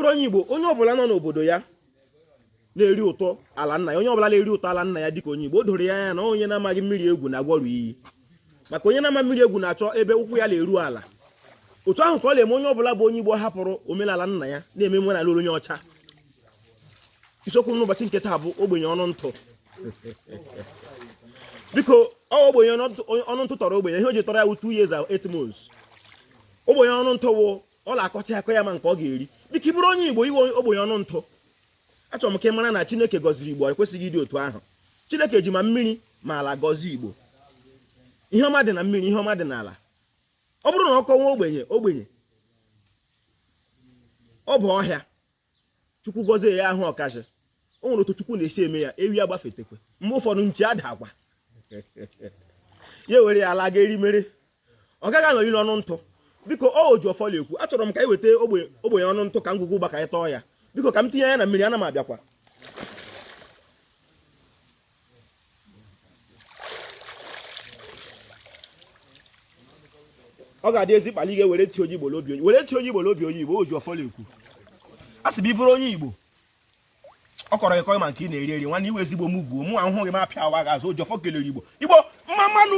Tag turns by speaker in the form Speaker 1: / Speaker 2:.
Speaker 1: bụrụ onye Igbo onye ọbụla nọ n'obodo ya na-eri ụtọ ala nna ya onye ọbụla na-eri ụtọ ala nna ya dịka onye Igbo o doro ya anya na onye na-amaghị mmiri egwu na-agwọrụ iyi maka onye na-ama mmiri egwu na-achọ ebe ụkwụ ya na-eru ala otu ahụ ka ọ na-eme onye ọbụla bụ onye Igbo hapụrụ omenala nna ya na-eme omenala onye ọcha isiokwu n'ụbọchị nke taa bụ ogbenye ọnụ ntụ biko ogbenye ọnụ ntụ tọrọ ogbenye ihe o ji tọrọ ya bụ 2 years and 8 months ogbenye ọnụ ntụ wụ ọ na-akọcha akọ ya ma nke ọ ga-eri biko ịbụrụ onye Igbo iwe ogbenye ọnụ ntụ achọrọ m ka ị mara na Chineke gọziri Igbo ekwesịghị ịdị otu ahụ Chineke ji ma mmiri ma ala gọzie Igbo ihe ọma dị na mmiri ihe ọma dị n'ala ọ bụrụ na ọ kọnwa ogbenye ọ bụ ọhịa Chukwu gọzie ya ahụ ọkachi o nwere otu Chukwu na-esi eme ya ewi agbafetekwe mgbe ụfọdụ nchi adakwa ya were ya ala ga-eri mere ọ gaghị anọrị n'ọnụ ntụ biko o ji ọfọlụ ekwu achọrọ m ka anyị weta ogbenye ọnụ ntụ ka ngwugwu gbaka ya tọọ ya biko ka m tinye ya na mmiri ana m abịakwa ọ ga-adị ezi kpali ga-ewere ti onye Igbo n'obi onye were ti onye Igbo n'obi onye Igbo o ji ọfọlụ ekwu a sị bụ ịbụrụ onye Igbo ọ kọrọ gị kọị ma nke ị na-eri eri nwanne iwe ezigbo m gbuo mụ ahụhụ gị m apịa awa ga azụ o ji ọfọ kelere Igbo mma mmanụ